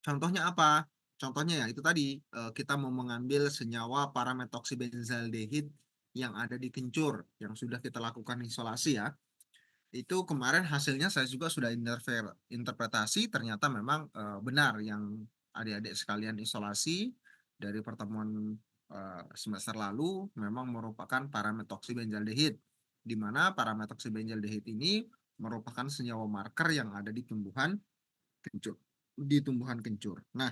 Contohnya apa? Contohnya ya itu tadi, kita mau mengambil senyawa parametoksibenzaldehid yang ada di kencur, yang sudah kita lakukan isolasi ya. Itu kemarin hasilnya saya juga sudah interpretasi, ternyata memang, benar yang adik-adik sekalian isolasi dari pertemuan, semester lalu memang merupakan parametoksibenzaldehid, di mana parametoksibenzaldehid ini merupakan senyawa marker yang ada kencur di tumbuhan kencur. Nah,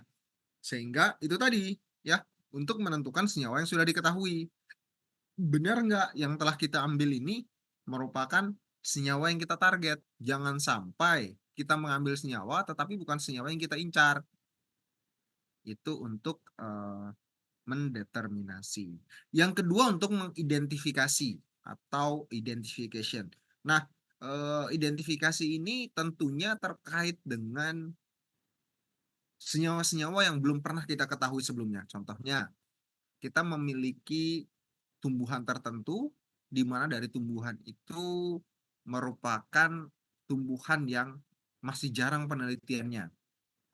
sehingga itu tadi ya, untuk menentukan senyawa yang sudah diketahui. Benar nggak yang telah kita ambil ini merupakan senyawa yang kita target. Jangan sampai kita mengambil senyawa tetapi bukan senyawa yang kita incar. Itu untuk mendeterminasi. Yang kedua untuk mengidentifikasi atau identification. Nah, identifikasi ini tentunya terkait dengan senyawa-senyawa yang belum pernah kita ketahui sebelumnya. Contohnya, kita memiliki tumbuhan tertentu di mana dari tumbuhan itu merupakan tumbuhan yang masih jarang penelitiannya,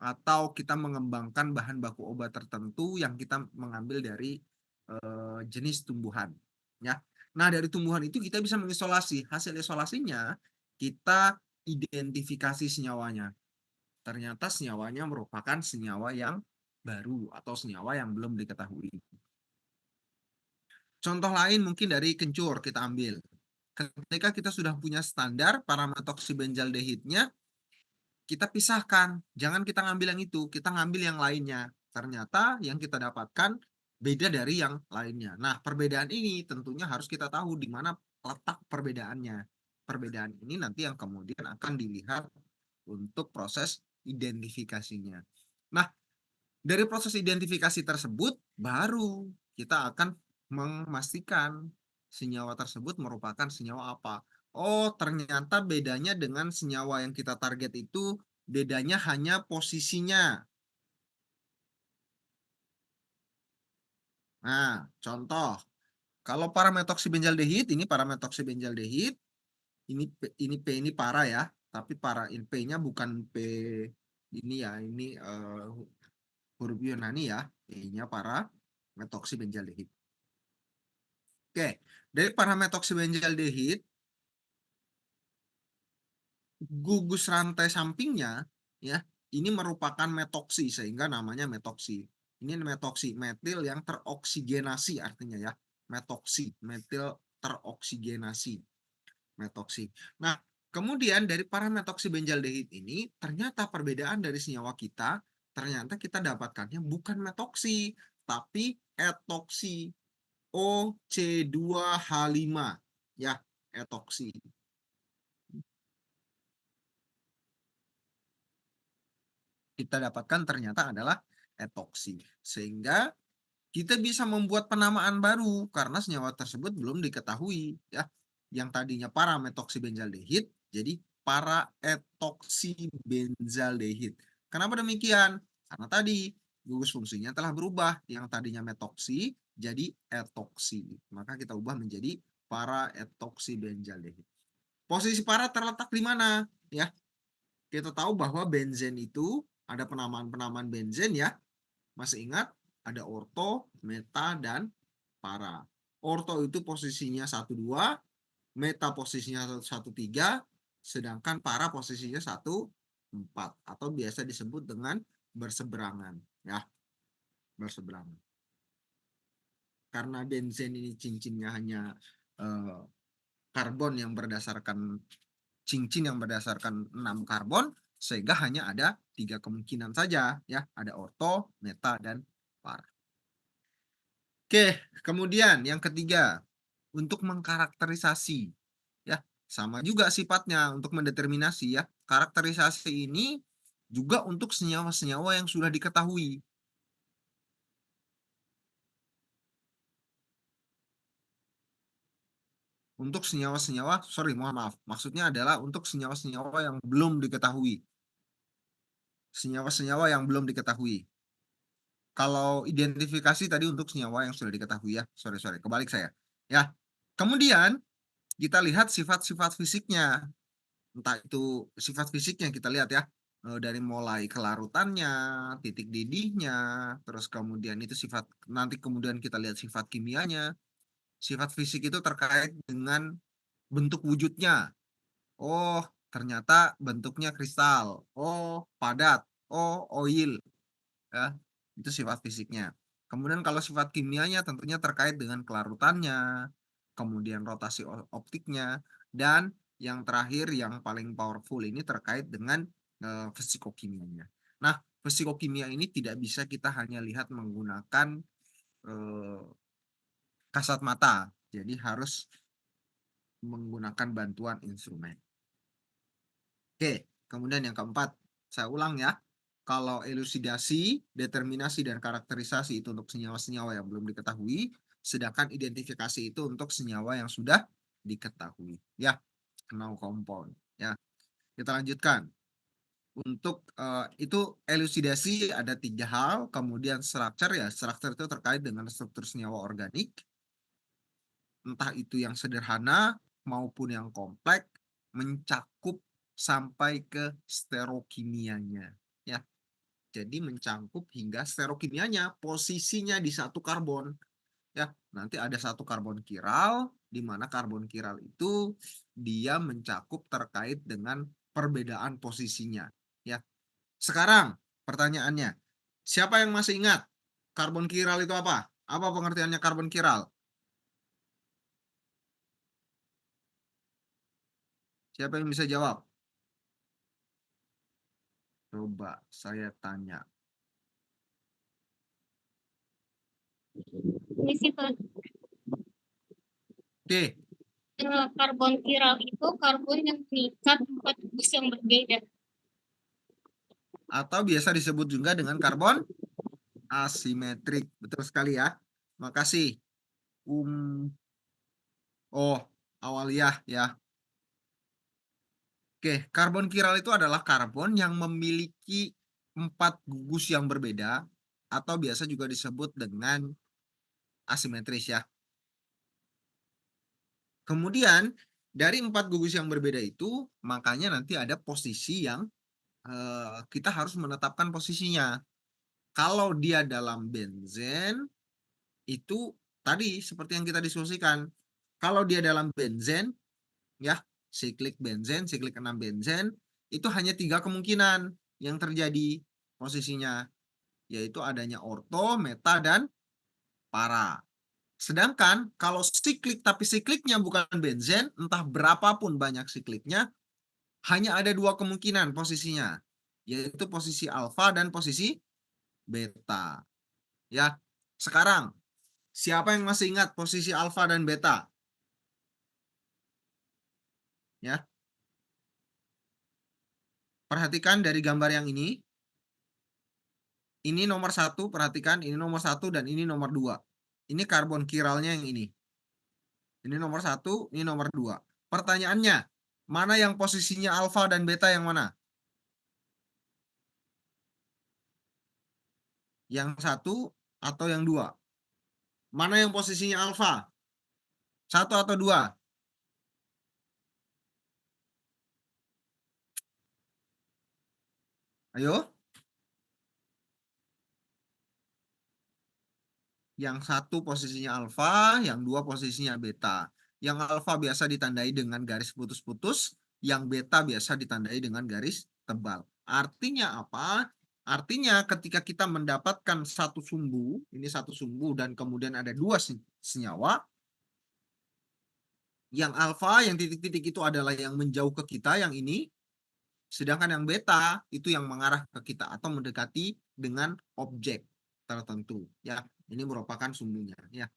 atau kita mengembangkan bahan baku obat tertentu yang kita mengambil dari jenis tumbuhan ya. Nah, dari tumbuhan itu kita bisa mengisolasi. Hasil isolasinya kita identifikasi senyawanya. Ternyata senyawanya merupakan senyawa yang baru atau senyawa yang belum diketahui. Contoh lain mungkin dari kencur kita ambil. Ketika kita sudah punya standar parametoksibenzaldehidnya, kita pisahkan. Jangan kita ngambil yang itu, kita ngambil yang lainnya. Ternyata yang kita dapatkan beda dari yang lainnya. Nah, perbedaan ini tentunya harus kita tahu di mana letak perbedaannya. Perbedaan ini nanti yang kemudian akan dilihat untuk proses identifikasinya. Nah, dari proses identifikasi tersebut, baru kita akan memastikan senyawa tersebut merupakan senyawa apa. Oh, ternyata bedanya dengan senyawa yang kita target itu bedanya hanya posisinya. Nah, contoh, kalau parametoksibenzaldehid, ini parametoksibenzaldehid, ini P ini para ya, tapi para P-nya bukan P ini ya, ini huruf Yunani ya, P-nya para metoksibenzaldehid. Oke, dari parametoksibenzaldehid, gugus rantai sampingnya ya, ini merupakan metoksi sehingga namanya metoksi. Ini metoksi, metil yang teroksigenasi artinya ya. Metoksi, metil teroksigenasi, metoksi. Nah, kemudian dari parametoksibenzaldehid ini ternyata perbedaan dari senyawa kita, ternyata kita dapatkannya bukan metoksi, tapi etoksi. OC2H5 ya, etoksi. Kita dapatkan ternyata adalah etoksi. Sehingga kita bisa membuat penamaan baru karena senyawa tersebut belum diketahui ya. Yang tadinya para metoksibenzaldehid jadi para etoksibenzaldehid. Kenapa demikian? Karena tadi gugus fungsinya telah berubah, yang tadinya metoksi jadi etoksi. Maka kita ubah menjadi para etoksibenzaldehid. Posisi para terletak di mana? Ya, kita tahu bahwa benzen itu ada penamaan-penamaan benzen ya. Masih ingat? Ada orto, meta, dan para. Orto itu posisinya 1,2, meta posisinya 1,3, sedangkan para posisinya 1,4 atau biasa disebut dengan berseberangan ya, berseberangan. Karena benzen ini cincinnya hanya eh, karbon yang berdasarkan cincin yang berdasarkan 6 karbon, sehingga hanya ada 3 kemungkinan saja ya, ada orto, meta, dan par. Oke, kemudian yang ketiga, untuk mengkarakterisasi ya, sama juga sifatnya untuk mendeterminasi ya. Karakterisasi ini juga untuk senyawa-senyawa yang sudah diketahui. Untuk senyawa-senyawa, sorry, mohon maaf, maksudnya adalah untuk senyawa-senyawa yang belum diketahui. Senyawa-senyawa yang belum diketahui. Kalau identifikasi tadi untuk senyawa yang sudah diketahui ya. Sorry, sorry, kebalik saya. Ya. Kemudian kita lihat sifat-sifat fisiknya. Entah itu sifat fisik yang kita lihat ya. dari mulai kelarutannya, titik didihnya, terus kemudian itu sifat, nanti kemudian kita lihat sifat kimianya. Sifat fisik itu terkait dengan bentuk wujudnya. Oh, ternyata bentuknya kristal. Oh, padat. Oh, oil. Ya, itu sifat fisiknya. Kemudian kalau sifat kimianya tentunya terkait dengan kelarutannya, kemudian rotasi optiknya, dan yang terakhir yang paling powerful ini terkait dengan fisikokimianya. Nah, fisikokimia ini tidak bisa kita hanya lihat menggunakan eh, kasat mata. Jadi harus menggunakan bantuan instrumen. Oke, kemudian yang keempat, saya ulang ya. Kalau elusidasi, determinasi, dan karakterisasi itu untuk senyawa-senyawa yang belum diketahui, sedangkan identifikasi itu untuk senyawa yang sudah diketahui. Ya, know compound. Ya, kita lanjutkan. Untuk itu elusidasi ada 3 hal, kemudian structure ya, structure itu terkait dengan struktur senyawa organik, entah itu yang sederhana maupun yang kompleks, mencakup sampai ke sterokimianya. Ya, jadi mencangkup hingga sterokimianya, posisinya di satu karbon. Ya, nanti ada satu karbon kiral, di mana karbon kiral itu dia mencakup terkait dengan perbedaan posisinya. Ya, sekarang pertanyaannya, siapa yang masih ingat karbon kiral itu apa? Apa pengertiannya karbon kiral? Siapa yang bisa jawab? Coba saya tanya. Ini sih Oke, karbon kiral itu karbon yang mengikat 4 gugus yang berbeda. atau biasa disebut juga dengan karbon asimetrik. Betul sekali ya. Makasih. Oh, awaliyah ya. Oke, karbon kiral itu adalah karbon yang memiliki 4 gugus yang berbeda atau biasa juga disebut dengan asimetris ya. Kemudian dari 4 gugus yang berbeda itu, makanya nanti ada posisi yang kita harus menetapkan posisinya. Kalau dia dalam benzen, itu tadi seperti yang kita diskusikan. Kalau dia dalam benzen, ya, siklik benzen, siklik 6 benzen, itu hanya 3 kemungkinan yang terjadi posisinya, yaitu adanya orto, meta, dan para. Sedangkan kalau siklik tapi sikliknya bukan benzen, entah berapapun banyak sikliknya, hanya ada 2 kemungkinan posisinya, yaitu posisi alfa dan posisi beta. Ya, sekarang siapa yang masih ingat posisi alfa dan beta? Ya, perhatikan dari gambar yang ini. Ini nomor 1, perhatikan ini nomor 1 dan ini nomor 2. Ini karbon kiralnya yang ini. Ini nomor 1, ini nomor 2. Pertanyaannya, mana yang posisinya alfa dan beta yang mana? Yang 1 atau yang 2? Mana yang posisinya alfa? 1 atau 2? Ayo. Yang 1 posisinya alfa, yang 2 posisinya beta. Yang alfa biasa ditandai dengan garis putus-putus, yang beta biasa ditandai dengan garis tebal. Artinya apa? Artinya ketika kita mendapatkan satu sumbu, ini satu sumbu dan kemudian ada 2 senyawa, yang alfa, yang titik-titik itu adalah yang menjauh ke kita, yang ini, sedangkan yang beta itu yang mengarah ke kita atau mendekati dengan objek tertentu. Ya, ini merupakan sumbunya. Ya.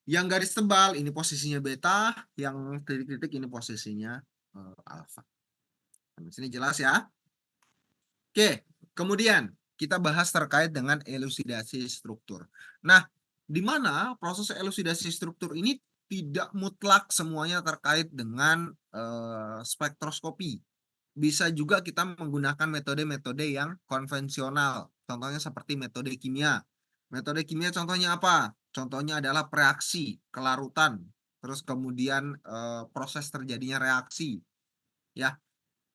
Yang garis tebal ini posisinya beta, yang titik-titik ini posisinya alfa. Sampai sini jelas ya? Oke, kemudian kita bahas terkait dengan elusidasi struktur. Nah, di mana proses elusidasi struktur ini tidak mutlak semuanya terkait dengan spektroskopi. Bisa juga kita menggunakan metode-metode yang konvensional. Contohnya seperti metode kimia. Metode kimia contohnya apa? Contohnya adalah reaksi, kelarutan, terus kemudian proses terjadinya reaksi. Ya,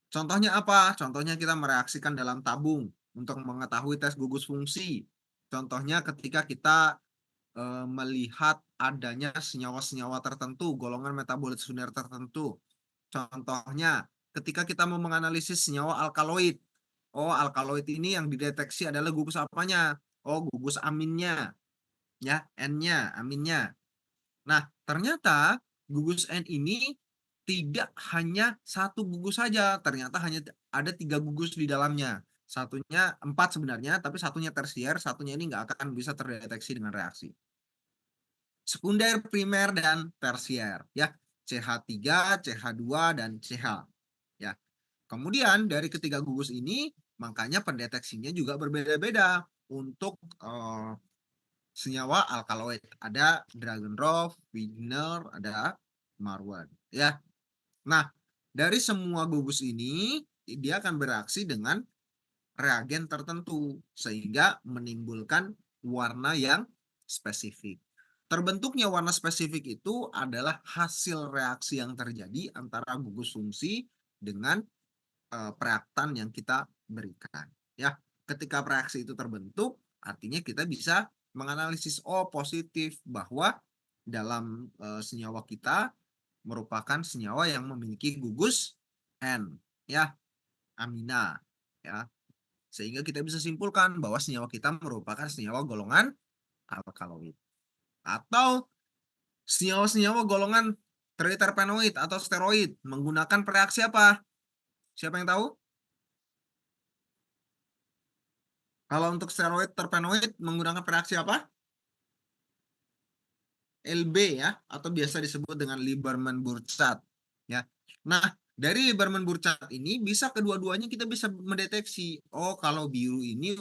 Contohnya apa? Contohnya kita mereaksikan dalam tabung untuk mengetahui tes gugus fungsi. Contohnya ketika kita melihat adanya senyawa-senyawa tertentu, golongan metabolit sekunder tertentu. Contohnya, ketika kita mau menganalisis senyawa alkaloid. Oh, alkaloid ini yang dideteksi adalah gugus apanya? Oh, gugus aminnya, ya, N-nya, aminnya. Nah, ternyata gugus N ini tidak hanya satu gugus saja, ternyata hanya ada 3 gugus di dalamnya. Satunya 4 sebenarnya, tapi satunya tersier, satunya ini nggak akan bisa terdeteksi dengan reaksi. Sekunder, primer, dan tersier, ya. CH3, CH2, dan CH. Ya. Kemudian dari ketiga gugus ini, makanya pendeteksinya juga berbeda-beda untuk senyawa alkaloid. Ada Dragonroth, Wigner, ada Marwan. Ya. Nah, dari semua gugus ini, dia akan bereaksi dengan reagen tertentu sehingga menimbulkan warna yang spesifik. Terbentuknya warna spesifik itu adalah hasil reaksi yang terjadi antara gugus fungsi dengan reaktan yang kita berikan. Ya, ketika reaksi itu terbentuk, artinya kita bisa menganalisis positif bahwa dalam senyawa kita merupakan senyawa yang memiliki gugus N, ya, amina, ya, sehingga kita bisa simpulkan bahwa senyawa kita merupakan senyawa golongan alkaloid. Atau senyawa-senyawa golongan triterpenoid atau steroid menggunakan reaksi apa? Siapa yang tahu? Kalau untuk steroid terpenoid menggunakan reaksi apa? LB, ya, atau biasa disebut dengan Lieberman-Burchard, ya. Nah, dari Lieberman-Burchard ini bisa kedua-duanya kita bisa mendeteksi. Oh, kalau biru ini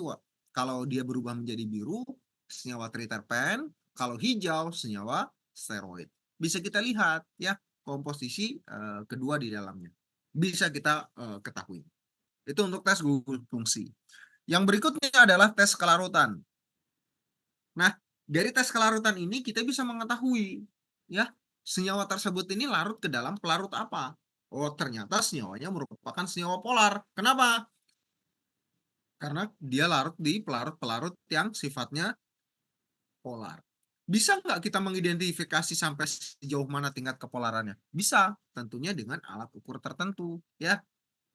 kalau dia berubah menjadi biru senyawa triterpen, kalau hijau senyawa steroid. Bisa kita lihat, ya, komposisi kedua di dalamnya. Bisa kita ketahui. Itu untuk tes gugus fungsi. Yang berikutnya adalah tes kelarutan. Nah, dari tes kelarutan ini kita bisa mengetahui, ya, senyawa tersebut ini larut ke dalam pelarut apa. Oh, ternyata senyawanya merupakan senyawa polar. Kenapa? Karena dia larut di pelarut-pelarut yang sifatnya polar. Bisa nggak kita mengidentifikasi sampai sejauh mana tingkat kepolarannya? Bisa, tentunya dengan alat ukur tertentu, ya.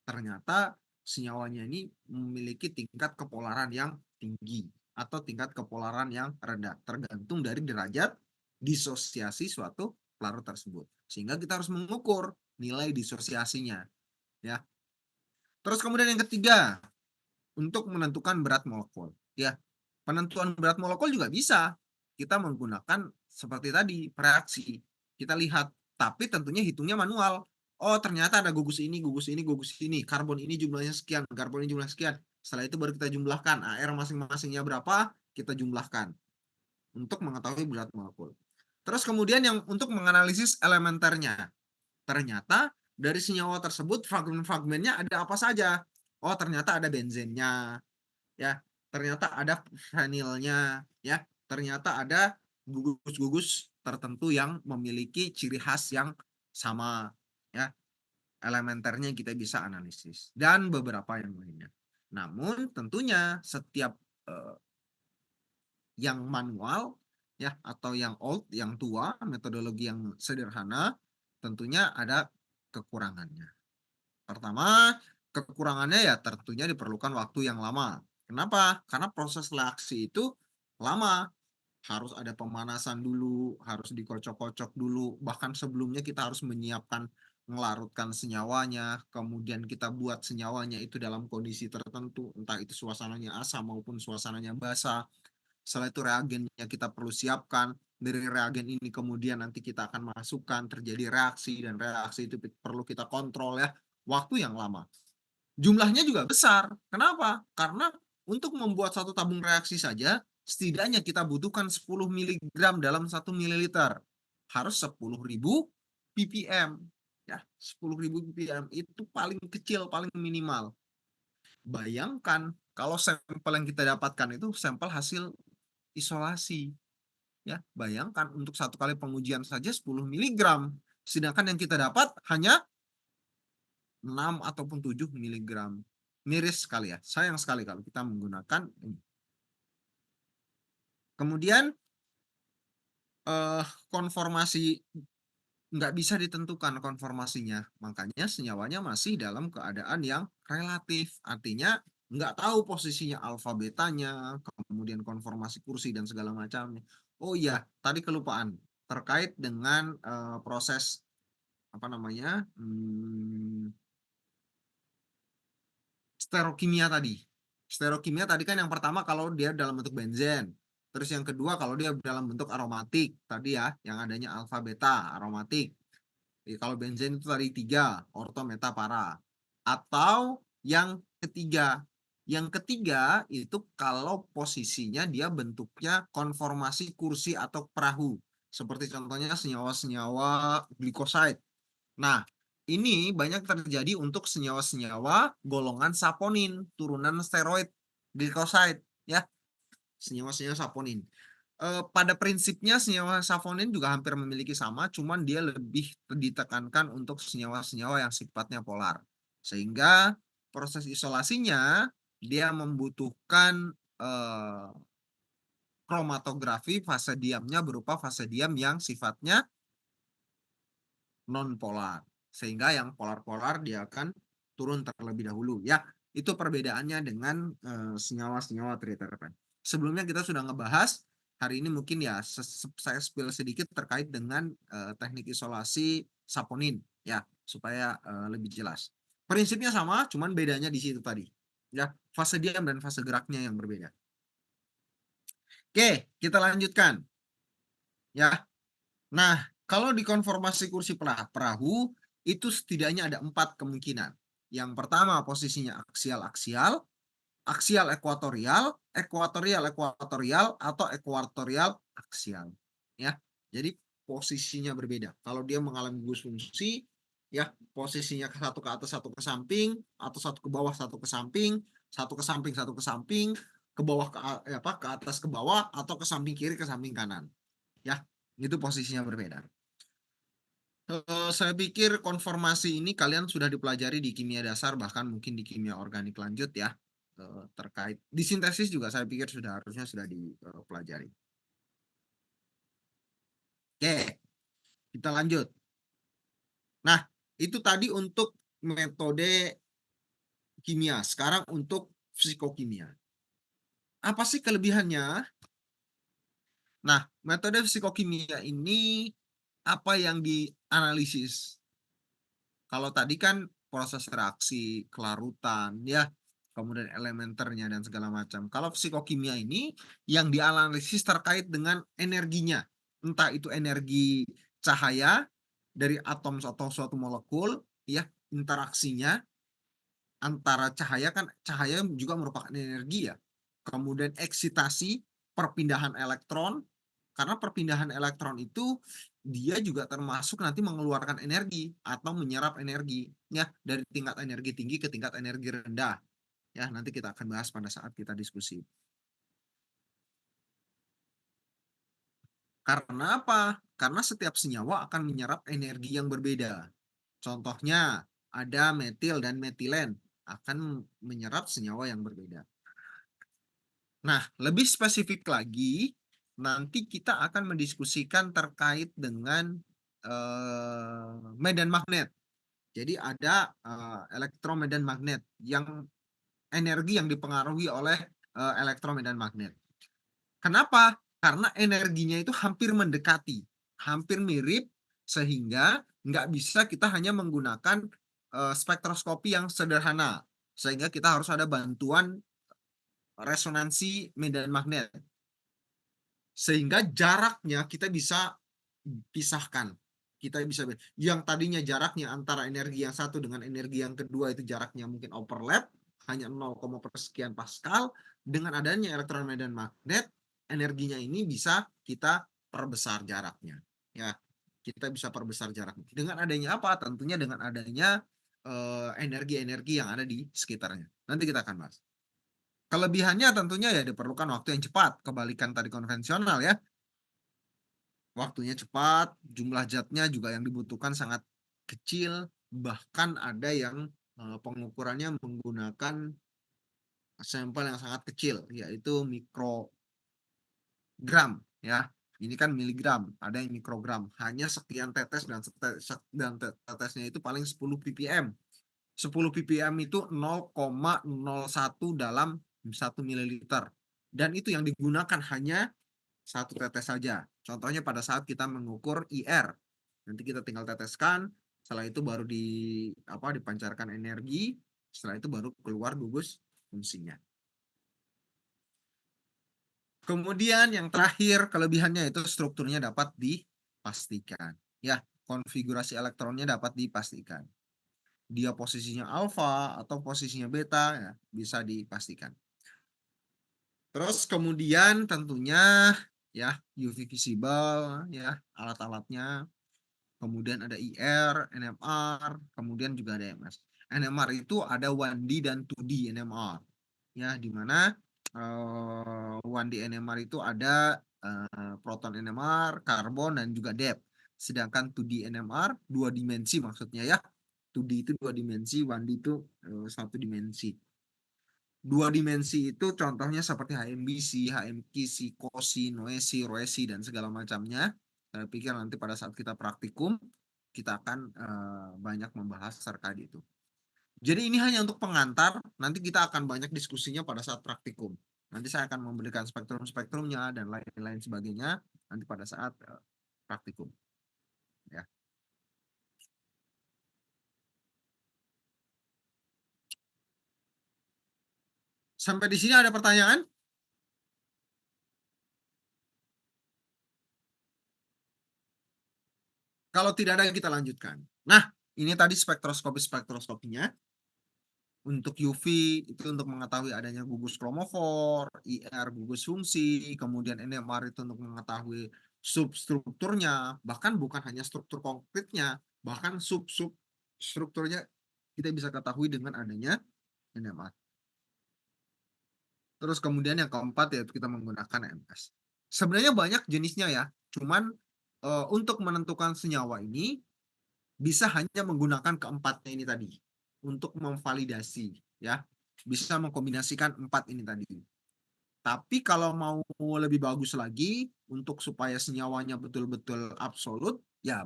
Ternyata senyawanya ini memiliki tingkat kepolaran yang tinggi atau tingkat kepolaran yang rendah, tergantung dari derajat disosiasi suatu pelarut tersebut. Sehingga kita harus mengukur nilai disosiasinya, ya. Terus kemudian yang ketiga, untuk menentukan berat molekul, ya. Penentuan berat molekul juga bisa kita menggunakan seperti tadi reaksi. Kita lihat, tapi tentunya hitungnya manual. Oh, ternyata ada gugus ini, gugus ini, gugus ini. Karbon ini jumlahnya sekian, karbon ini jumlahnya sekian. Setelah itu baru kita jumlahkan. AR masing-masingnya berapa, kita jumlahkan untuk mengetahui berat molekul. Terus kemudian yang untuk menganalisis elementernya. Ternyata dari senyawa tersebut fragmen-fragmennya ada apa saja. Oh, ternyata ada benzennya, ya. Ternyata ada fenilnya, ya. Ternyata ada gugus-gugus tertentu yang memiliki ciri khas yang sama, ya. Elementernya kita bisa analisis dan beberapa yang lainnya. Namun tentunya setiap eh, yang manual, ya, atau yang old, yang tua, metodologi yang sederhana tentunya ada kekurangannya. Pertama, kekurangannya ya tentunya diperlukan waktu yang lama. Kenapa? Karena proses reaksi itu lama. Harus ada pemanasan dulu, harus dikocok-kocok dulu. Bahkan sebelumnya kita harus menyiapkan, melarutkan senyawanya. Kemudian kita buat senyawanya itu dalam kondisi tertentu. Entah itu suasananya asam maupun suasananya basah. Setelah itu reagennya kita perlu siapkan. Dari reagen ini kemudian nanti kita akan masukkan, terjadi reaksi, dan reaksi itu perlu kita kontrol, ya. Waktu yang lama. Jumlahnya juga besar. Kenapa? Karena untuk membuat satu tabung reaksi saja, setidaknya kita butuhkan 10 mg dalam 1 ml. Harus 10.000 ppm. Ya, 10.000 ppm itu paling kecil, paling minimal. Bayangkan kalau sampel yang kita dapatkan itu sampel hasil isolasi. Ya, bayangkan untuk satu kali pengujian saja 10 mg. Sedangkan yang kita dapat hanya 6 ataupun 7 miligram. Miris sekali ya. Sayang sekali kalau kita menggunakan ini. Kemudian konformasi nggak bisa ditentukan konformasinya. Makanya senyawanya masih dalam keadaan yang relatif. Artinya nggak tahu posisinya alfa betanya, kemudian konformasi kursi dan segala macamnya. Oh iya, tadi kelupaan terkait dengan proses apa namanya sterokimia tadi. Sterokimia tadi kan yang pertama kalau dia dalam bentuk benzen. Terus yang kedua kalau dia dalam bentuk aromatik tadi ya, yang adanya alfa beta aromatik. Kalau benzen itu tadi 3, orto, meta, para. Atau yang ketiga itu kalau posisinya dia bentuknya konformasi kursi atau perahu. Seperti contohnya senyawa-senyawa glikoside. Nah, ini banyak terjadi untuk senyawa-senyawa golongan saponin, turunan steroid glikoside, ya, senyawa-senyawa saponin. Pada prinsipnya senyawa saponin juga hampir memiliki sama, cuman dia lebih ditekankan untuk senyawa-senyawa yang sifatnya polar. Sehingga proses isolasinya dia membutuhkan kromatografi fase diamnya berupa fase diam yang sifatnya non polar, sehingga yang polar-polar dia akan turun terlebih dahulu ya. Itu perbedaannya dengan senyawa-senyawa triterpen. Sebelumnya kita sudah ngebahas, hari ini mungkin ya saya spill sedikit terkait dengan teknik isolasi saponin ya, supaya lebih jelas. Prinsipnya sama, cuman bedanya di situ tadi ya, fase diam dan fase geraknya yang berbeda. Oke, kita lanjutkan ya. Nah, kalau di konformasi kursi perahu, itu setidaknya ada 4 kemungkinan. Yang pertama posisinya aksial-aksial, aksial-ekuatorial, ekuatorial-ekuatorial, atau ekuatorial-aksial. Ya, jadi posisinya berbeda. Kalau dia mengalami gugus fungsi, ya posisinya satu ke atas, satu ke samping, atau satu ke bawah, satu ke samping, satu ke samping, satu ke samping, ke bawah ke atas ke bawah, atau ke samping kiri ke samping kanan. Ya, itu posisinya berbeda. Saya pikir konformasi ini kalian sudah dipelajari di kimia dasar, bahkan mungkin di kimia organik lanjut ya. Terkait di sintesis juga saya pikir harusnya sudah dipelajari. Oke, kita lanjut. Nah, itu tadi untuk metode kimia. Sekarang untuk psikokimia. Apa sih kelebihannya? Nah, metode psikokimia ini apa yang dianalisis? Kalau tadi kan proses reaksi, kelarutan, ya, kemudian elementernya dan segala macam. Kalau psikokimia ini yang dianalisis terkait dengan energinya. Entah itu energi cahaya dari atom atau suatu molekul, ya, interaksinya antara cahaya, kan cahaya juga merupakan energi ya. Kemudian eksitasi, perpindahan elektron, karena perpindahan elektron itu dia juga termasuk nanti mengeluarkan energi atau menyerap energi ya, dari tingkat energi tinggi ke tingkat energi rendah. Ya, nanti kita akan bahas pada saat kita diskusi. Karena apa? Karena setiap senyawa akan menyerap energi yang berbeda. Contohnya, ada metil dan metilen akan menyerap senyawa yang berbeda. Nah, lebih spesifik lagi, nanti kita akan mendiskusikan terkait dengan medan magnet. Jadi ada elektromedan magnet yang energi yang dipengaruhi oleh elektromedan magnet. Kenapa? Karena energinya itu hampir mendekati, hampir mirip, sehingga nggak bisa kita hanya menggunakan spektroskopi yang sederhana. Sehingga kita harus ada bantuan resonansi medan magnet. Sehingga jaraknya kita bisa pisahkan. Kita bisa yang tadinya jaraknya antara energi yang satu dengan energi yang kedua itu jaraknya mungkin overlap hanya 0, sekian Pascal. Dengan adanya elektron medan magnet, energinya ini bisa kita perbesar jaraknya. Ya, kita bisa perbesar jaraknya. Dengan adanya apa? Tentunya dengan adanya energi-energi yang ada di sekitarnya. Nanti kita akan bahas. Kelebihannya tentunya ya diperlukan waktu yang cepat, kebalikan tadi konvensional ya. Waktunya cepat, jumlah zatnya juga yang dibutuhkan sangat kecil, Bahkan ada yang pengukurannya menggunakan sampel yang sangat kecil, yaitu mikrogram ya. Ini kan miligram, ada yang mikrogram, hanya sekian tetes dan tetesnya itu paling 10 ppm. 10 ppm itu 0,01 dalam 1 mililiter. Dan itu yang digunakan hanya satu tetes saja. Contohnya pada saat kita mengukur IR. Nanti kita tinggal teteskan, setelah itu baru dipancarkan energi, setelah itu baru keluar gugus fungsinya. Kemudian yang terakhir kelebihannya itu strukturnya dapat dipastikan. Ya, konfigurasi elektronnya dapat dipastikan. Dia posisinya alfa atau posisinya beta ya, bisa dipastikan. Terus kemudian tentunya ya UV visible ya alat-alatnya. Kemudian ada IR, NMR, kemudian juga ada MS. NMR itu ada 1D dan 2D NMR. Ya, di mana 1D NMR itu ada proton NMR, karbon dan juga depth. Sedangkan 2D NMR dua dimensi maksudnya ya. 2D itu dua dimensi, 1D itu satu dimensi. Dua dimensi itu contohnya seperti HMBC, HMKC, COSI, NOESI, ROESI, dan segala macamnya. Saya pikir nanti pada saat kita praktikum, kita akan banyak membahas terkait itu. Jadi ini hanya untuk pengantar, nanti kita akan banyak diskusinya pada saat praktikum. Nanti saya akan memberikan spektrum-spektrumnya dan lain-lain sebagainya nanti pada saat praktikum. Ya. Sampai di sini ada pertanyaan? Kalau tidak ada, kita lanjutkan. Nah, ini tadi spektroskopinya. Untuk UV itu untuk mengetahui adanya gugus kromofor, IR gugus fungsi, kemudian NMR itu untuk mengetahui substrukturnya, bahkan bukan hanya struktur konkretnya, bahkan substrukturnya kita bisa ketahui dengan adanya NMR. Terus kemudian yang keempat yaitu kita menggunakan MS. Sebenarnya banyak jenisnya ya, cuman untuk menentukan senyawa ini bisa hanya menggunakan keempatnya ini tadi untuk memvalidasi ya, bisa mengkombinasikan empat ini tadi. Tapi kalau mau lebih bagus lagi untuk supaya senyawanya betul-betul absolut ya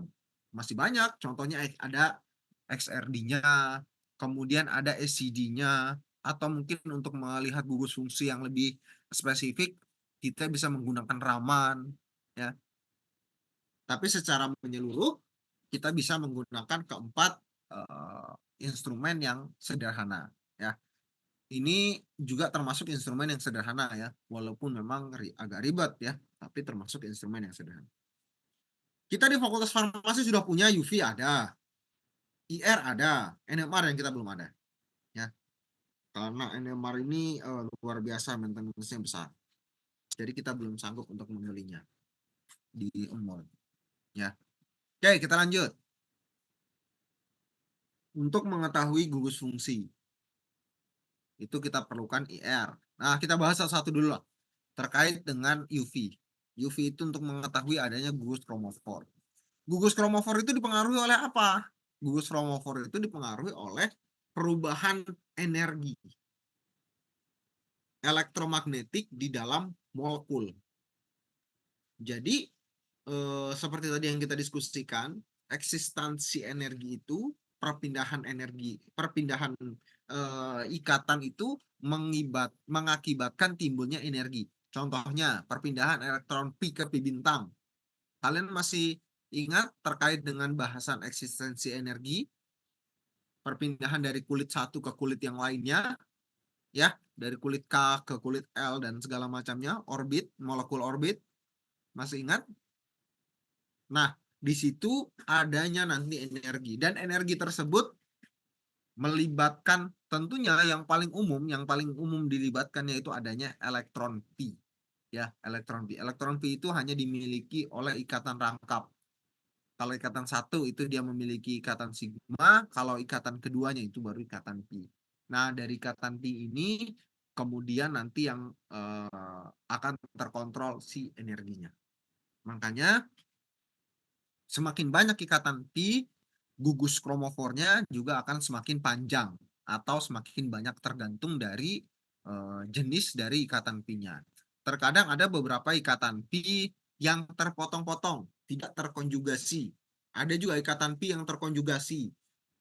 masih banyak. Contohnya ada XRD-nya, kemudian ada SCD-nya, atau mungkin untuk melihat gugus fungsi yang lebih spesifik kita bisa menggunakan Raman ya. Tapi secara menyeluruh kita bisa menggunakan keempat instrumen yang sederhana ya. Ini juga termasuk instrumen yang sederhana ya, walaupun memang agak ribet ya, tapi termasuk instrumen yang sederhana. Kita di Fakultas Farmasi sudah punya UV ada, IR ada, NMR yang kita belum ada ya. Karena NMR ini luar biasa, maintenance-nya besar. Jadi kita belum sanggup untuk membelinya di Unmul ya. Oke, kita lanjut. Untuk mengetahui gugus fungsi, itu kita perlukan IR. Nah, kita bahas satu-satu dulu lah. Terkait dengan UV. UV itu untuk mengetahui adanya gugus kromofor. Gugus kromofor itu dipengaruhi oleh apa? Gugus kromofor itu dipengaruhi oleh perubahan energi elektromagnetik di dalam molekul. Jadi, seperti tadi yang kita diskusikan, eksistensi energi itu, perpindahan ikatan itu mengakibatkan timbulnya energi. Contohnya, perpindahan elektron pi ke pi bintang. Kalian masih ingat terkait dengan bahasan eksistensi energi, perpindahan dari kulit satu ke kulit yang lainnya, ya, dari kulit K ke kulit L dan segala macamnya, orbit, molekul orbit, masih ingat? Nah, di situ adanya nanti energi, dan energi tersebut melibatkan tentunya yang paling umum dilibatkannya itu adanya elektron pi. Ya, elektron pi. Elektron pi itu hanya dimiliki oleh ikatan rangkap. Kalau ikatan satu itu dia memiliki ikatan sigma, kalau ikatan keduanya itu baru ikatan pi. Nah, dari ikatan pi ini kemudian nanti yang akan terkontrol si energinya. Makanya semakin banyak ikatan pi, gugus kromofornya juga akan semakin panjang atau semakin banyak tergantung dari jenis dari ikatan pi-nya. Terkadang ada beberapa ikatan pi yang terpotong-potong, tidak terkonjugasi. Ada juga ikatan pi yang terkonjugasi.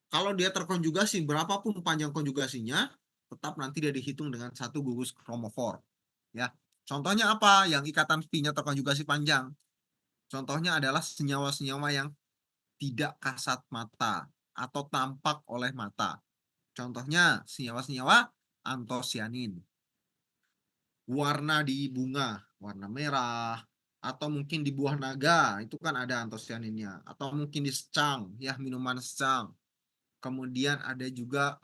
Kalau dia terkonjugasi, berapapun panjang konjugasinya, tetap nanti dia dihitung dengan satu gugus kromofor. Ya, contohnya apa? Yang ikatan pi-nya terkonjugasi panjang. Contohnya adalah senyawa-senyawa yang tidak kasat mata atau tampak oleh mata. Contohnya senyawa-senyawa antosianin. Warna di bunga, warna merah, atau mungkin di buah naga, itu kan ada antosianinnya. Atau mungkin di secang, ya minuman secang. Kemudian ada juga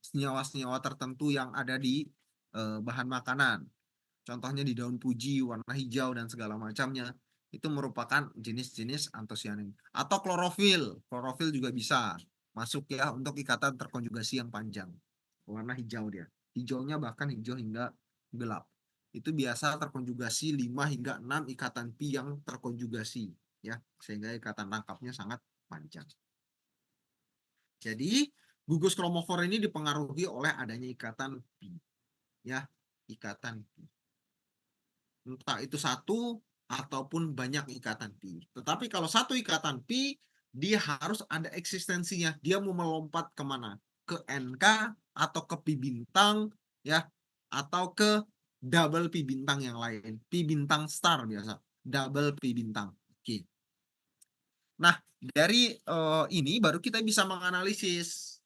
senyawa-senyawa tertentu yang ada di bahan makanan. Contohnya di daun puji, warna hijau, dan segala macamnya. Itu merupakan jenis-jenis antosianin. Atau klorofil. Klorofil juga bisa masuk ya untuk ikatan terkonjugasi yang panjang. Warna hijau dia. Hijaunya bahkan hijau hingga gelap. Itu biasa terkonjugasi 5 hingga 6 ikatan pi yang terkonjugasi. Ya, sehingga ikatan rangkapnya sangat panjang. Jadi, gugus kromofor ini dipengaruhi oleh adanya ikatan pi. Ya, ikatan pi. Entah itu satu ataupun banyak ikatan pi. Tetapi kalau satu ikatan pi, dia harus ada eksistensinya. Dia mau melompat kemana? Ke NK atau ke pi bintang, ya, atau ke double pi bintang yang lain. Pi bintang star biasa. Double pi bintang. Oke. Nah, dari ini baru kita bisa menganalisis.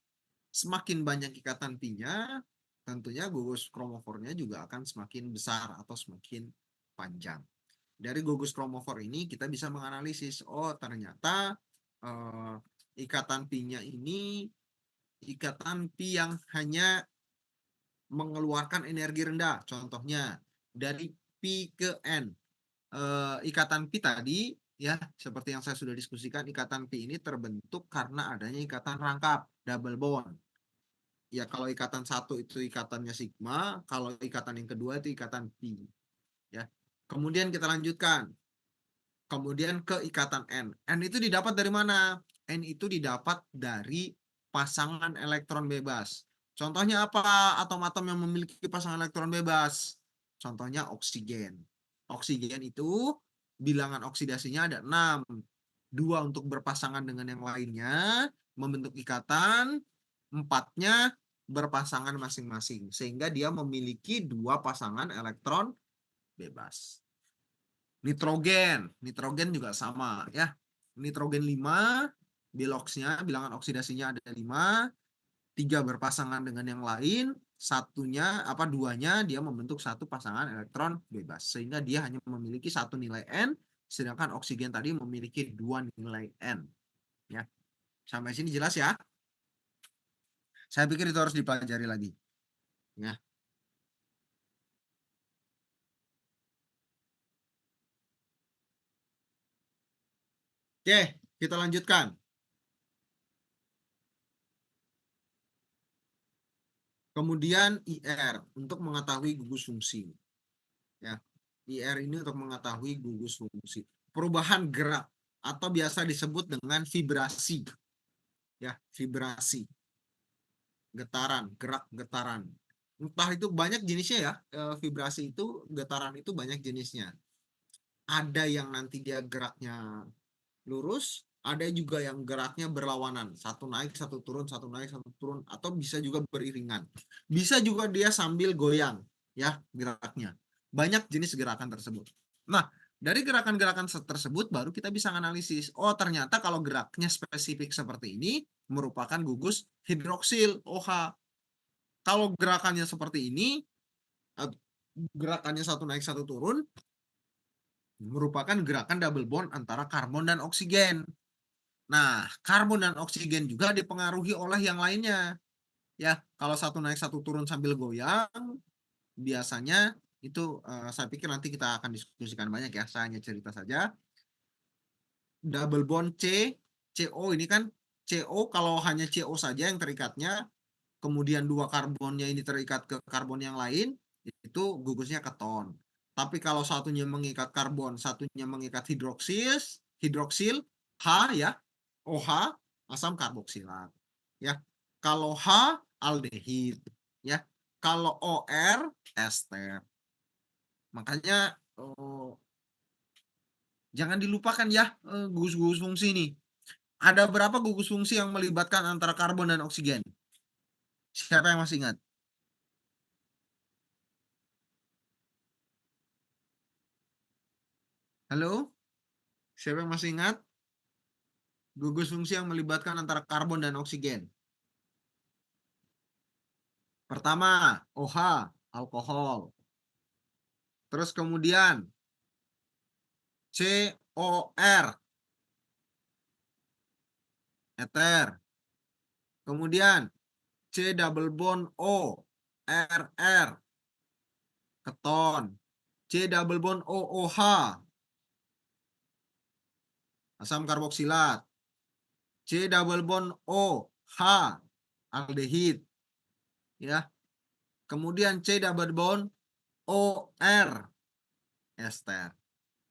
Semakin banyak ikatan pi-nya, tentunya gugus kromofornya juga akan semakin besar atau semakin panjang. Dari gugus kromofor ini kita bisa menganalisis, oh ternyata ikatan pi-nya ini ikatan pi yang hanya mengeluarkan energi rendah. Contohnya dari pi ke n. Ikatan pi tadi ya seperti yang saya sudah diskusikan, ikatan pi ini terbentuk karena adanya ikatan rangkap double bond. Ya kalau ikatan satu itu ikatannya sigma, kalau ikatan yang kedua itu ikatan pi. Ya. Kemudian kita lanjutkan. Kemudian ke ikatan N. N itu didapat dari mana? N itu didapat dari pasangan elektron bebas. Contohnya apa? Atom-atom yang memiliki pasangan elektron bebas. Contohnya oksigen. Oksigen itu bilangan oksidasinya ada 6. 2 untuk berpasangan dengan yang lainnya, membentuk ikatan, 4-nya berpasangan masing-masing. Sehingga dia memiliki 2 pasangan elektron bebas. Nitrogen juga sama ya. Nitrogen 5, biloxnya, bilangan oksidasinya ada 5, 3 berpasangan dengan yang lain, satunya apa duanya dia membentuk satu pasangan elektron bebas. Sehingga dia hanya memiliki satu nilai N, sedangkan oksigen tadi memiliki 2 nilai N. Ya. Sampai sini jelas ya? Saya pikir itu harus dipelajari lagi. Ya. Oke, kita lanjutkan. Kemudian IR untuk mengetahui gugus fungsi. Ya. IR ini untuk mengetahui gugus fungsi. Perubahan gerak atau biasa disebut dengan vibrasi. Ya, vibrasi. Getaran, gerak getaran. Entah itu banyak jenisnya ya. Vibrasi itu, getaran itu banyak jenisnya. Ada yang nanti dia geraknya lurus, ada juga yang geraknya berlawanan, satu naik satu turun, satu naik satu turun, atau bisa juga beriringan. Bisa juga dia sambil goyang ya geraknya. Banyak jenis gerakan tersebut. Nah, dari gerakan-gerakan tersebut baru kita bisa analisis, oh ternyata kalau geraknya spesifik seperti ini merupakan gugus hidroksil OH. Kalau gerakannya seperti ini, gerakannya satu naik satu turun, merupakan gerakan double bond antara karbon dan oksigen. Nah, karbon dan oksigen juga dipengaruhi oleh yang lainnya. Ya, kalau satu naik satu turun sambil goyang, biasanya itu saya pikir nanti kita akan diskusikan banyak ya. Saya hanya cerita saja. Double bond CO ini kan CO kalau hanya CO saja yang terikatnya, kemudian 2 karbonnya ini terikat ke karbon yang lain, itu gugusnya keton. Tapi kalau satunya mengikat karbon, satunya mengikat hidroksil H ya, OH, asam karboksilat. Ya. Kalau H aldehid, ya. Kalau OR ester. Makanya jangan dilupakan ya gugus-gugus fungsi ini. Ada berapa gugus fungsi yang melibatkan antara karbon dan oksigen? Siapa yang masih ingat? Halo? Siapa yang masih ingat? Gugus fungsi yang melibatkan antara karbon dan oksigen. Pertama, OH, alkohol. Terus kemudian COR, eter. Kemudian C double bond O, RR, keton. C double bond OOH, asam karboksilat. C double bond OH, aldehid. Ya. Kemudian C double bond OR, ester.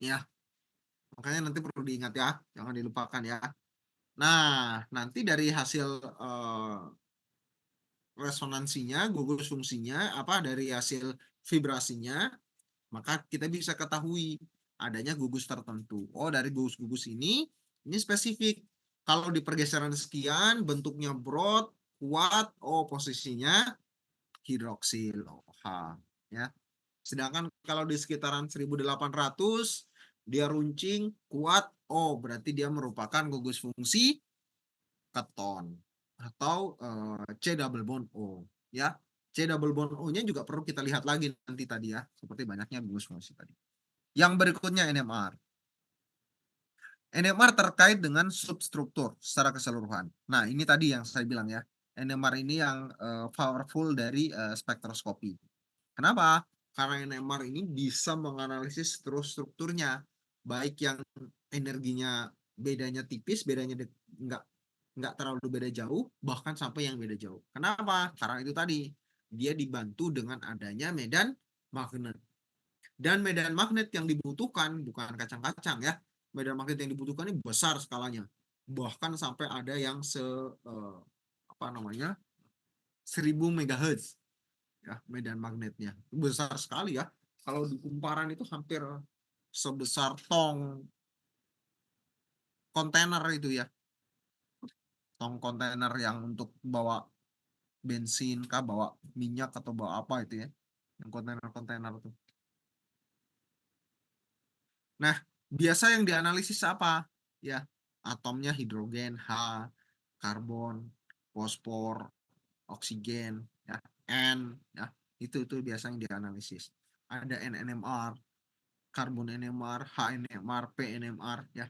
Ya. Makanya nanti perlu diingat ya, jangan dilupakan ya. Nah, nanti dari hasil resonansinya, gugus fungsinya, apa dari hasil vibrasinya, maka kita bisa ketahui adanya gugus tertentu. Oh, dari gugus-gugus ini spesifik. Kalau di pergeseran sekian, bentuknya broad, kuat, oh posisinya hidroksil, OH, ya. Sedangkan kalau di sekitaran 1800 dia runcing, kuat, oh berarti dia merupakan gugus fungsi keton atau C double bond O, ya. C double bond O-nya juga perlu kita lihat lagi nanti tadi ya, seperti banyaknya gugus fungsi tadi. Yang berikutnya NMR. NMR terkait dengan substruktur secara keseluruhan. Nah, ini tadi yang saya bilang ya. NMR ini yang powerful dari spektroskopi. Kenapa? Karena NMR ini bisa menganalisis strukturnya, baik yang energinya bedanya tipis, bedanya nggak terlalu beda jauh, bahkan sampai yang beda jauh. Kenapa? Karena itu tadi dia dibantu dengan adanya medan magnet. Dan medan magnet yang dibutuhkan bukan kacang-kacang ya. Medan magnet yang dibutuhkan ini besar skalanya. Bahkan sampai ada yang apa namanya? 1000 MHz ya medan magnetnya. Besar sekali ya. Kalau di kumparan itu hampir sebesar tong kontainer itu ya. Tong kontainer yang untuk bawa bensin kah, bawa minyak atau bawa apa itu ya. Yang kontainer-kontainer itu. Nah, biasa yang dianalisis apa? Ya, atomnya hidrogen, H, karbon, fosfor, oksigen, ya, N, ya. Itu biasa yang dianalisis. Ada NNMR, karbon NMR, HNMR, PNMR, ya.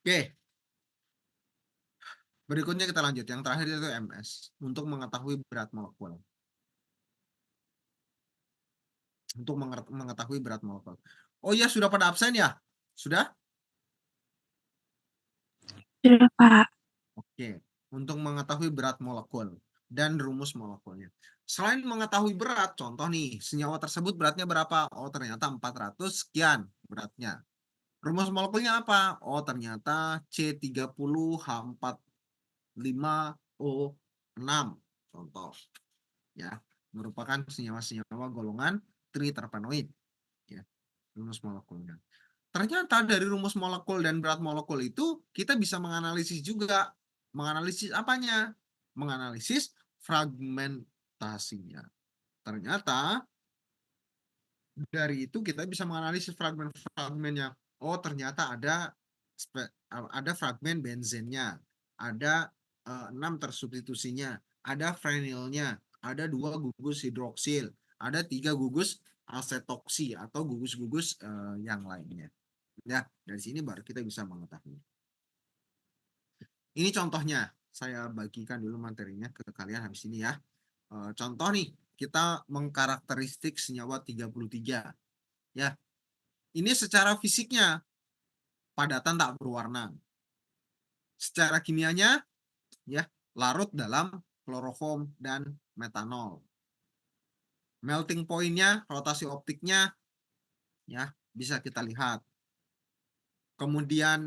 Oke, berikutnya kita lanjut. Yang terakhir itu MS, untuk mengetahui berat molekul. Untuk mengetahui berat molekul. Oh iya, sudah pada absen ya? Sudah? Sudah, Pak. Oke, untuk mengetahui berat molekul dan rumus molekulnya. Selain mengetahui berat, contoh nih, senyawa tersebut beratnya berapa? Oh, ternyata 400 sekian beratnya. Rumus molekulnya apa? Oh, ternyata C30H45O6. Contoh, ya, merupakan senyawa-senyawa golongan triterpenoid. Ya, rumus molekulnya. Ternyata dari rumus molekul dan berat molekul itu kita bisa menganalisis juga. Menganalisis apanya? Menganalisis fragmentasinya. Ternyata dari itu kita bisa menganalisis fragmen-fragmennya. Oh, ternyata ada fragmen benzennya, ada 6 tersubstitusinya, ada frenilnya, ada 2 gugus hidroksil, ada 3 gugus asetoksi atau gugus-gugus yang lainnya. Ya, dari sini baru kita bisa mengetahui. Ini contohnya, saya bagikan dulu materinya ke kalian habis ini ya. Contoh nih, kita mengkarakteristik senyawa 33. Ya, ini secara fisiknya padatan tak berwarna. Secara kimianya, ya, larut dalam kloroform dan metanol. Melting point-nya, rotasi optiknya, ya, bisa kita lihat. Kemudian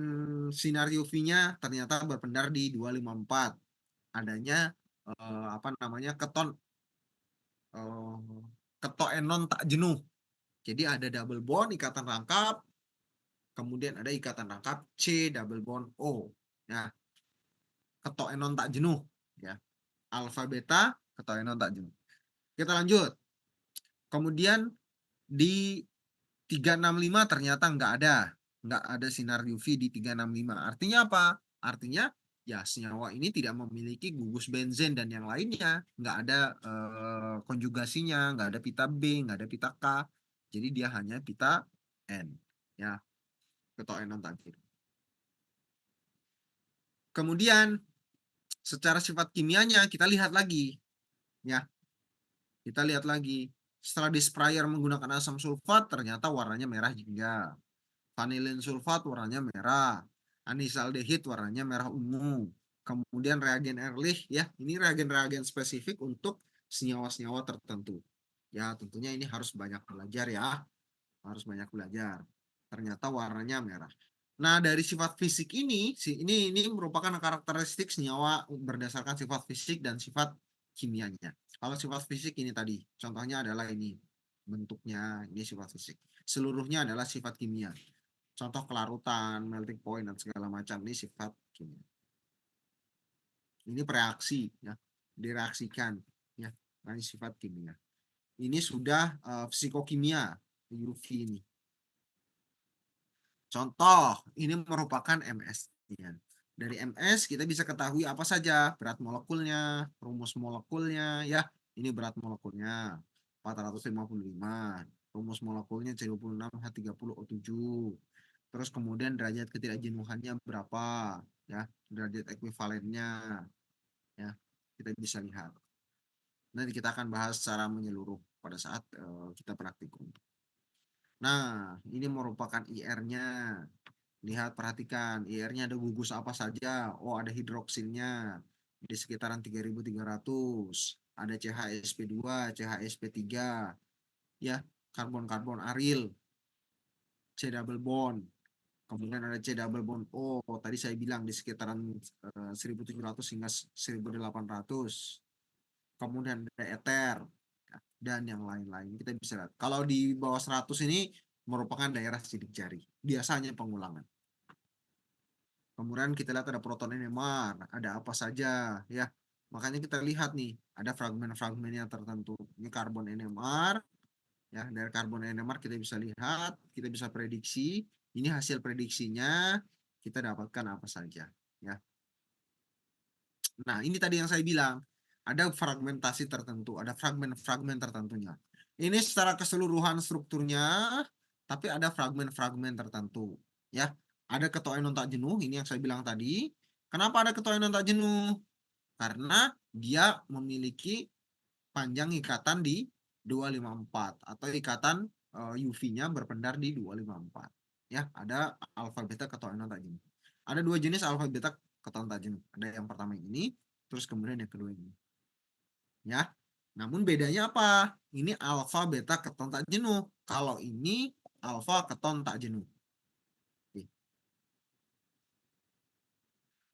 sinar UV-nya ternyata berpendar di 254. Adanya apa namanya ketoenon tak jenuh. Jadi ada double bond ikatan rangkap, kemudian ada ikatan rangkap C double bond O. Ya, ketoenon tak jenuh. Ya, alfa beta ketoenon tak jenuh. Kita lanjut. Kemudian di 365 ternyata nggak ada sinar UV di 365. Artinya apa? Artinya ya senyawa ini tidak memiliki gugus benzen dan yang lainnya, nggak ada konjugasinya, nggak ada pita B, nggak ada pita K, jadi dia hanya pita N, ya, ketoenon tadi. Kemudian secara sifat kimianya kita lihat lagi, ya, kita lihat lagi. Setelah di sprayer menggunakan asam sulfat ternyata warnanya merah juga. Vanilin sulfat warnanya merah, anisaldehid warnanya merah ungu. Kemudian reagen Ehrlich, ya, ini reagen-reagen spesifik untuk senyawa-senyawa tertentu. Ya, tentunya ini harus banyak belajar ya, harus banyak belajar. Ternyata warnanya merah. Nah, dari sifat fisik ini merupakan karakteristik senyawa berdasarkan sifat fisik dan sifat kimianya. Kalau sifat fisik ini tadi, contohnya adalah ini bentuknya, ini sifat fisik. Seluruhnya adalah sifat kimia. Contoh kelarutan, melting point, dan segala macam ini sifat kimia. Ini bereaksi, ya, direaksikan, ya, ini sifat kimia. Ini sudah psikokimia UV ini. Contoh, ini merupakan MS. Ya. Dari MS kita bisa ketahui apa saja berat molekulnya, rumus molekulnya, ya. Ini berat molekulnya 455, rumus molekulnya C26H30O7. Terus kemudian derajat ketidakjenuhannya berapa, ya, derajat ekuivalennya, ya, kita bisa lihat. Nanti kita akan bahas secara menyeluruh pada saat kita praktikum. Nah, ini merupakan IR-nya. Lihat, perhatikan, IR-nya ada gugus apa saja. Oh, ada hidroksilnya di sekitaran 3.300. Ada CHSP2, CHSP3, ya, karbon-karbon aril, C double bond. Kemudian ada C double bond O. Tadi saya bilang di sekitaran 1.700 hingga 1.800. Kemudian ada ether dan yang lain-lain. Kita bisa lihat. Kalau di bawah 100 ini merupakan daerah sidik jari. Biasanya pengulangan. Kemudian kita lihat ada proton NMR, ada apa saja, ya. Makanya kita lihat nih, ada fragmen-fragmen yang tertentu. Ini karbon NMR, ya. Dari karbon NMR kita bisa lihat, kita bisa prediksi. Ini hasil prediksinya, kita dapatkan apa saja, ya. Nah, ini tadi yang saya bilang, ada fragmentasi tertentu, ada fragmen-fragmen tertentunya. Ini secara keseluruhan strukturnya, tapi ada fragmen-fragmen tertentu, ya. Ada ketoenon tak jenuh, ini yang saya bilang tadi. Kenapa ada ketoenon tak jenuh? Karena dia memiliki panjang ikatan di 254 atau ikatan UV-nya berpendar di 254. Ya, ada alfa beta ketoenon tak jenuh. Ada dua jenis alfa beta ketoenon tak jenuh. Ada yang pertama ini, terus kemudian yang kedua ini. Ya. Namun bedanya apa? Ini alfa beta keton tak jenuh. Kalau ini alfa keton tak jenuh.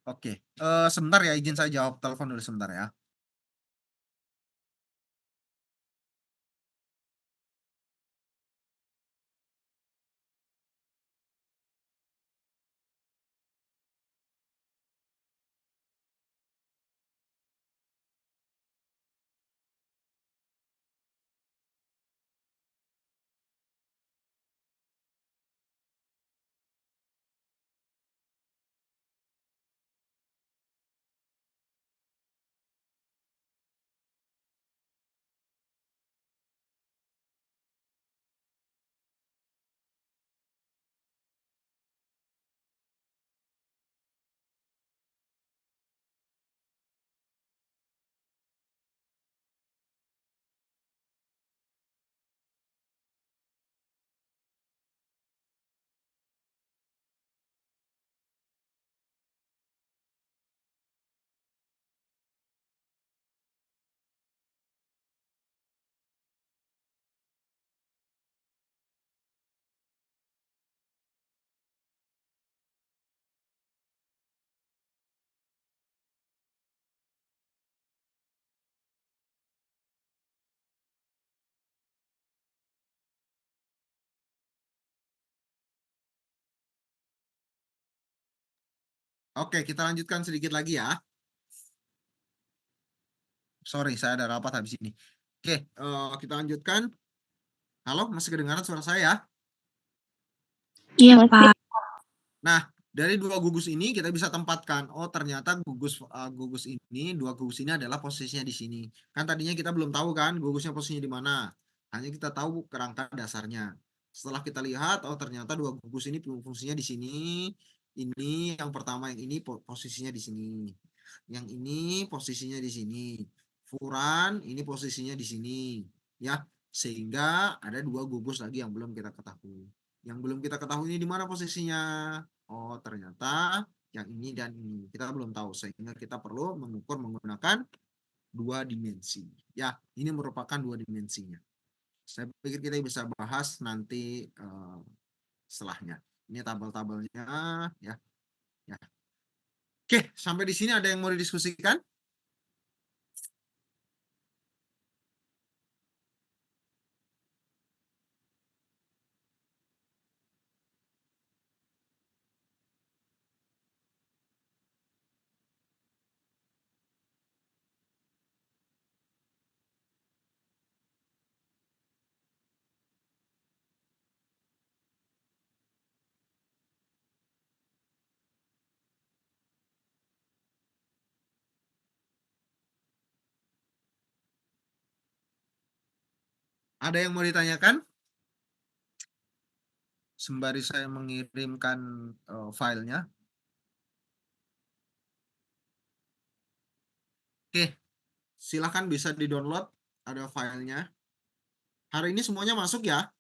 Oke, sebentar ya, izin saya jawab telepon dulu sebentar ya. Oke, kita lanjutkan sedikit lagi ya. Sorry, saya ada rapat habis ini. Oke, kita lanjutkan. Halo, masih kedengaran suara saya? Iya, Pak. Nah, dari dua gugus ini kita bisa tempatkan. Oh, ternyata gugus ini, dua gugus ini adalah posisinya di sini. Kan tadinya kita belum tahu kan gugusnya posisinya di mana. Hanya kita tahu kerangka dasarnya. Setelah kita lihat, oh ternyata dua gugus ini fungsinya di sini. Ini yang pertama, yang ini posisinya di sini. Yang ini posisinya di sini. Furan ini posisinya di sini. Ya, sehingga ada dua gugus lagi yang belum kita ketahui. Yang belum kita ketahui ini di mana posisinya. Oh, ternyata yang ini dan ini. Kita belum tahu, sehingga kita perlu mengukur menggunakan dua dimensi. Ya, ini merupakan dua dimensinya. Saya pikir kita bisa bahas nanti setelahnya. Ini tabel-tabelnya, ya. Ya. Oke, sampai di sini ada yang mau didiskusikan? Ada yang mau ditanyakan? Sembari saya mengirimkan filenya. Oke, silahkan bisa di-download. Ada filenya. Hari ini semuanya masuk ya?